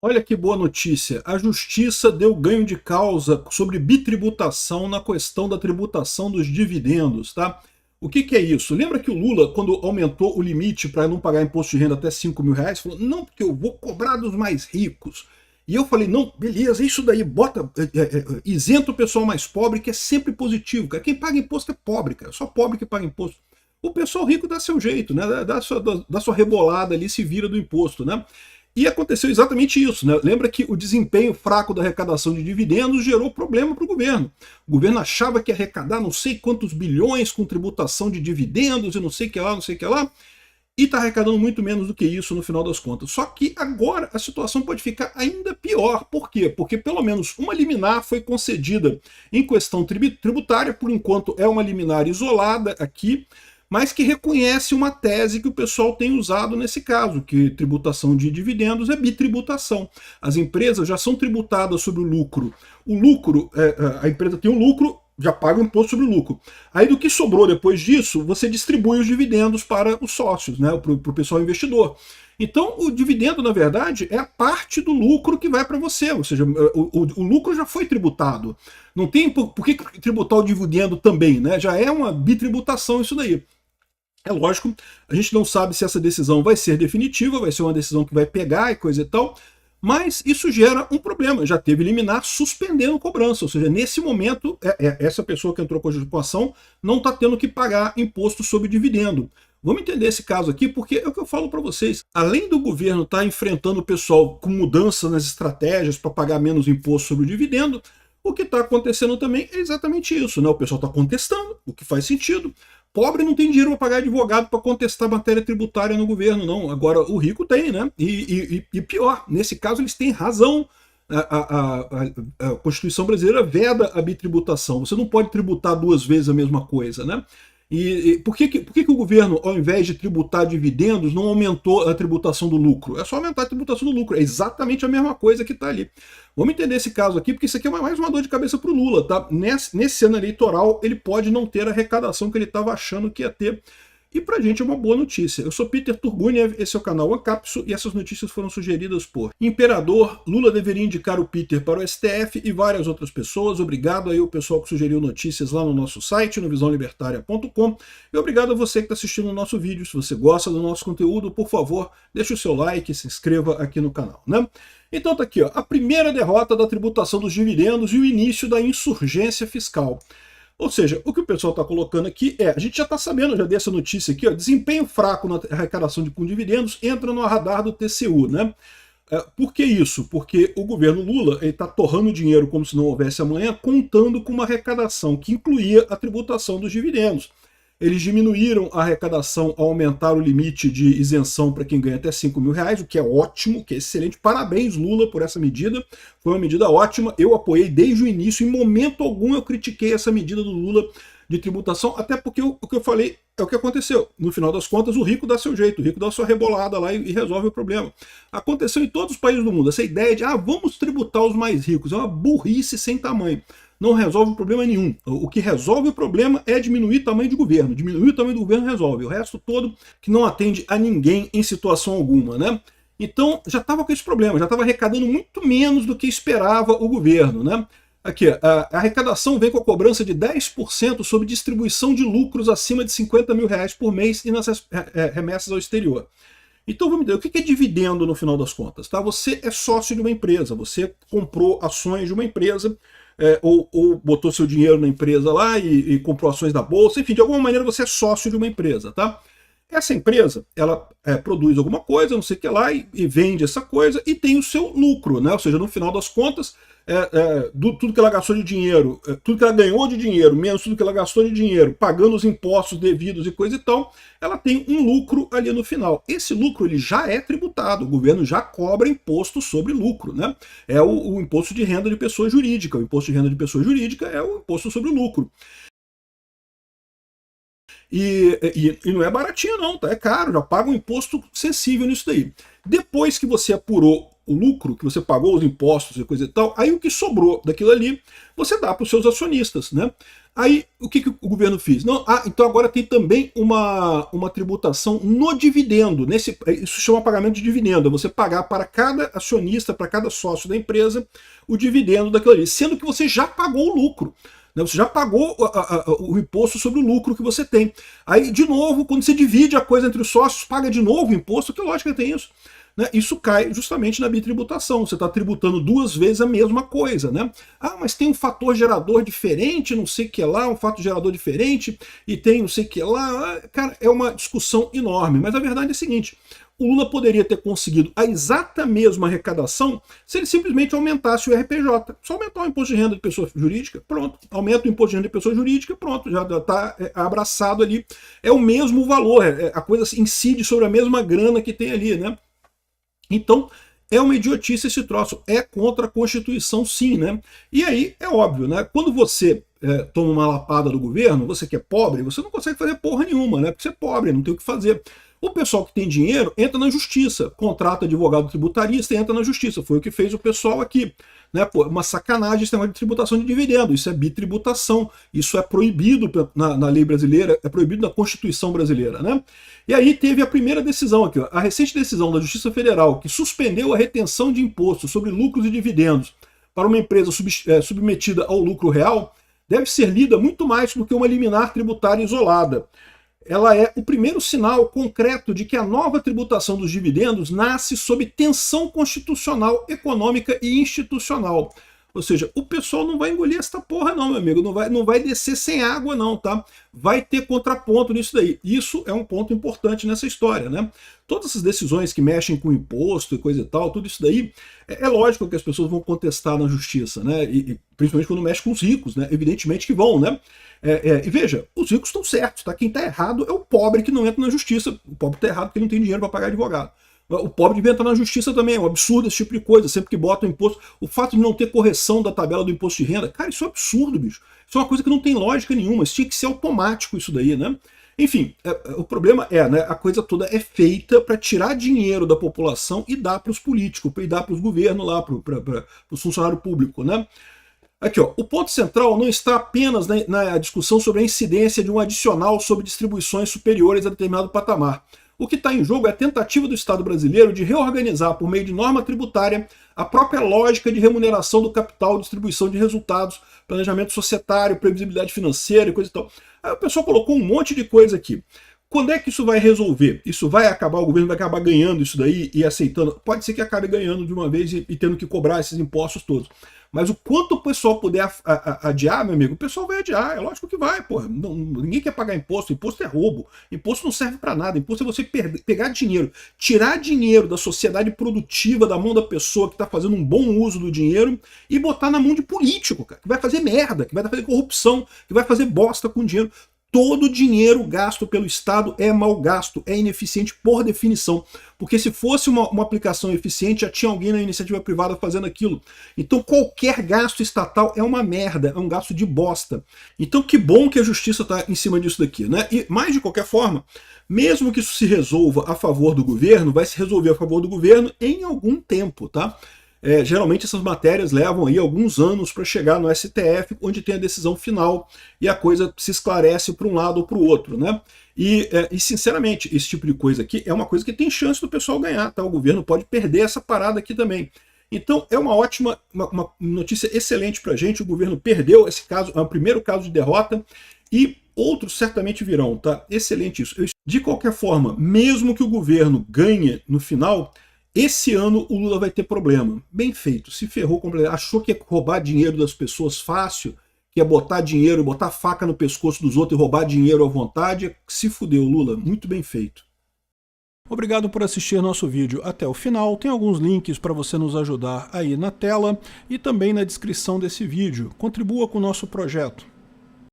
Olha que boa notícia. A Justiça deu ganho de causa sobre bitributação na questão da tributação dos dividendos, tá? O que que é isso? Lembra que o Lula, quando aumentou o limite para não pagar imposto de renda até 5 mil reais, falou, não, porque eu vou cobrar dos mais ricos. E eu falei, não, beleza, isso daí, bota, isenta o pessoal mais pobre, que é sempre positivo, cara. Quem paga imposto é pobre, cara, só pobre que paga imposto. O pessoal rico dá seu jeito, né? Dá sua rebolada ali, se vira do imposto, né? E aconteceu exatamente isso, né? Lembra que o desempenho fraco da arrecadação de dividendos gerou problema para o governo. O governo achava que ia arrecadar não sei quantos bilhões com tributação de dividendos e não sei o que lá, não sei o que lá, e está arrecadando muito menos do que isso no final das contas. Só que agora a situação pode ficar ainda pior. Por quê? Porque pelo menos uma liminar foi concedida em questão tributária, por enquanto é uma liminar isolada aqui, mas que reconhece uma tese que o pessoal tem usado nesse caso, que tributação de dividendos é bitributação. As empresas já são tributadas sobre o lucro. O lucro, a empresa tem um lucro, já paga o imposto sobre o lucro. Aí do que sobrou depois disso, você distribui os dividendos para os sócios, né, para o pessoal investidor. Então, o dividendo, na verdade, é a parte do lucro que vai para você, ou seja, o lucro já foi tributado. Não tem por que tributar o dividendo também, né? Já é uma bitributação isso daí. É lógico, a gente não sabe se essa decisão vai ser definitiva, vai ser uma decisão que vai pegar e coisa e tal, mas isso gera um problema. Já teve liminar suspendendo cobrança, ou seja, nesse momento, essa pessoa que entrou com a ação não está tendo que pagar imposto sobre dividendo. Vamos entender esse caso aqui, porque é o que eu falo para vocês. Além do governo estar enfrentando o pessoal com mudanças nas estratégias para pagar menos imposto sobre o dividendo, o que está acontecendo também é exatamente isso, né? O pessoal está contestando, o que faz sentido. Pobre não tem dinheiro para pagar advogado para contestar matéria tributária no governo, não. Agora, o rico tem, né? E pior, nesse caso eles têm razão. A Constituição brasileira veda a bitributação. Você não pode tributar duas vezes a mesma coisa, né? E por que o governo, ao invés de tributar dividendos, não aumentou a tributação do lucro? É só aumentar a tributação do lucro. É exatamente a mesma coisa que está ali. Vamos entender esse caso aqui, porque isso aqui é mais uma dor de cabeça para o Lula, tá? Nesse ano eleitoral, ele pode não ter a arrecadação que ele estava achando que ia ter. E pra gente é uma boa notícia. Eu sou Peter Turguniev, esse é o canal Ancapso, e essas notícias foram sugeridas por Imperador, Lula deveria indicar o Peter para o STF e várias outras pessoas. Obrigado aí ao pessoal que sugeriu notícias lá no nosso site, no visãolibertaria.com, e obrigado a você que está assistindo o nosso vídeo. Se você gosta do nosso conteúdo, por favor, deixe o seu like e se inscreva aqui no canal, né? Então tá aqui, ó, a primeira derrota da tributação dos dividendos e o início da insurgência fiscal. Ou seja, o que o pessoal está colocando aqui a gente já está sabendo já dessa notícia aqui, ó, desempenho fraco na arrecadação com dividendos entra no radar do TCU, né? Por que isso? Porque o governo Lula está torrando dinheiro como se não houvesse amanhã, contando com uma arrecadação que incluía a tributação dos dividendos. Eles diminuíram a arrecadação ao aumentar o limite de isenção para quem ganha até 5 mil reais, o que é ótimo, que é excelente. Parabéns, Lula, por essa medida. Foi uma medida ótima. Eu apoiei desde o início. Em momento algum eu critiquei essa medida do Lula de tributação, até porque o que eu falei é o que aconteceu. No final das contas, o rico dá seu jeito, o rico dá sua rebolada lá e resolve o problema. Aconteceu em todos os países do mundo. Essa ideia de, vamos tributar os mais ricos, é uma burrice sem tamanho. Não resolve problema nenhum. O que resolve o problema é diminuir o tamanho de governo. Diminuir o tamanho do governo resolve. O resto todo que não atende a ninguém em situação alguma, né? Então já estava com esse problema, já estava arrecadando muito menos do que esperava o governo, né? Aqui, a arrecadação vem com a cobrança de 10% sobre distribuição de lucros acima de 50 mil reais por mês e nas remessas ao exterior. Então vamos ver, o que é dividendo no final das contas? Tá? Você é sócio de uma empresa, você comprou ações de uma empresa, ou botou seu dinheiro na empresa lá e comprou ações da bolsa, enfim, de alguma maneira você é sócio de uma empresa, tá? Essa empresa, ela produz alguma coisa, não sei o que lá, e vende essa coisa e tem o seu lucro, né? Ou seja, no final das contas, tudo que ela gastou de dinheiro, tudo que ela ganhou de dinheiro, menos tudo que ela gastou de dinheiro, pagando os impostos devidos e coisa e tal, ela tem um lucro ali no final. Esse lucro ele já é tributado, o governo já cobra imposto sobre lucro, né? É o imposto de renda de pessoa jurídica. O imposto de renda de pessoa jurídica é o imposto sobre o lucro. E não é baratinho não, tá? É caro, já paga um imposto sensível nisso daí. Depois que você apurou o lucro que você pagou, os impostos e coisa e tal, aí o que sobrou daquilo ali, você dá para os seus acionistas, né? Aí, o que o governo fez? Não, então agora tem também uma tributação no dividendo. Isso chama pagamento de dividendo. É você pagar para cada acionista, para cada sócio da empresa, o dividendo daquilo ali. Sendo que você já pagou o lucro. Né? Você já pagou o imposto sobre o lucro que você tem. Aí, de novo, quando você divide a coisa entre os sócios, paga de novo o imposto. Que lógica tem isso? Né? Isso cai justamente na bitributação. Você está tributando duas vezes a mesma coisa. Né? Ah, mas tem um fator gerador diferente, não sei o que lá, um fator gerador diferente, e tem não sei o que lá. Cara, é uma discussão enorme. Mas a verdade é a seguinte: o Lula poderia ter conseguido a exata mesma arrecadação se ele simplesmente aumentasse o RPJ. Só aumentar o imposto de renda de pessoa jurídica, pronto. Aumenta o imposto de renda de pessoa jurídica, pronto. Já está abraçado ali. É o mesmo valor. A coisa incide sobre a mesma grana que tem ali, né? Então, é uma idiotice esse troço, é contra a Constituição sim, né? E aí, é óbvio, né? Quando você toma uma lapada do governo, você que é pobre, você não consegue fazer porra nenhuma, né? Porque você é pobre, não tem o que fazer. O pessoal que tem dinheiro entra na justiça, contrata advogado tributarista e entra na justiça. Foi o que fez o pessoal aqui. Né? Pô, uma sacanagem esse negócio de tributação de dividendo. Isso é bitributação. Isso é proibido na lei brasileira, é proibido na Constituição brasileira. Né? E aí teve a primeira decisão aqui, ó, a recente decisão da Justiça Federal, que suspendeu a retenção de imposto sobre lucros e dividendos para uma empresa submetida ao lucro real, deve ser lida muito mais do que uma liminar tributária isolada. Ela é o primeiro sinal concreto de que a nova tributação dos dividendos nasce sob tensão constitucional, econômica e institucional. Ou seja, o pessoal não vai engolir essa porra não, meu amigo, não vai descer sem água não, tá? Vai ter contraponto nisso daí. Isso é um ponto importante nessa história, né? Todas essas decisões que mexem com imposto e coisa e tal, tudo isso daí, é lógico que as pessoas vão contestar na justiça, né? E principalmente quando mexe com os ricos, né? Evidentemente que vão, né? E veja, os ricos estão certos, tá? Quem está errado é o pobre que não entra na justiça. O pobre está errado porque ele não tem dinheiro para pagar advogado. O pobre devia entrar na justiça também, é um absurdo esse tipo de coisa, sempre que bota o imposto. O fato de não ter correção da tabela do imposto de renda, cara, isso é um absurdo, bicho. Isso é uma coisa que não tem lógica nenhuma, isso tinha que ser automático isso daí, né? Enfim, o problema né, a coisa toda é feita para tirar dinheiro da população e dar para os políticos, e dar para os governos lá, para os funcionários públicos, né? Aqui, ó, o ponto central não está apenas na discussão sobre a incidência de um adicional sobre distribuições superiores a determinado patamar. O que está em jogo é a tentativa do Estado brasileiro de reorganizar, por meio de norma tributária, a própria lógica de remuneração do capital, distribuição de resultados, planejamento societário, previsibilidade financeira e coisa e tal. Aí o pessoal colocou um monte de coisa aqui. Quando é que isso vai resolver? Isso vai acabar, o governo vai acabar ganhando isso daí e aceitando? Pode ser que acabe ganhando de uma vez e tendo que cobrar esses impostos todos. Mas o quanto o pessoal puder adiar, meu amigo, o pessoal vai adiar. É lógico que vai, porra. Ninguém quer pagar imposto. Imposto é roubo. Imposto não serve para nada. Imposto é você pegar dinheiro, tirar dinheiro da sociedade produtiva, da mão da pessoa que está fazendo um bom uso do dinheiro e botar na mão de político, cara, que vai fazer merda, que vai fazer corrupção, que vai fazer bosta com dinheiro. Todo dinheiro gasto pelo Estado é mal gasto, é ineficiente por definição. Porque se fosse uma aplicação eficiente, já tinha alguém na iniciativa privada fazendo aquilo. Então qualquer gasto estatal é uma merda, é um gasto de bosta. Então que bom que a justiça está em cima disso daqui, né? E, mas de qualquer forma, mesmo que isso se resolva a favor do governo, vai se resolver a favor do governo em algum tempo, tá? Geralmente essas matérias levam aí alguns anos para chegar no STF, onde tem a decisão final e a coisa se esclarece para um lado ou para o outro, né? E sinceramente, esse tipo de coisa aqui é uma coisa que tem chance do pessoal ganhar, tá? O governo pode perder essa parada aqui também. Então é uma ótima, uma notícia excelente para a gente. O governo perdeu esse caso, é o primeiro caso de derrota e outros certamente virão, tá? Excelente isso. De qualquer forma, mesmo que o governo ganhe no final, esse ano o Lula vai ter problema. Bem feito, se ferrou completamente. Achou que ia roubar dinheiro das pessoas fácil, que ia botar dinheiro, botar faca no pescoço dos outros e roubar dinheiro à vontade. Se fudeu, Lula. Muito bem feito. Obrigado por assistir nosso vídeo até o final. Tem alguns links para você nos ajudar aí na tela e também na descrição desse vídeo. Contribua com o nosso projeto.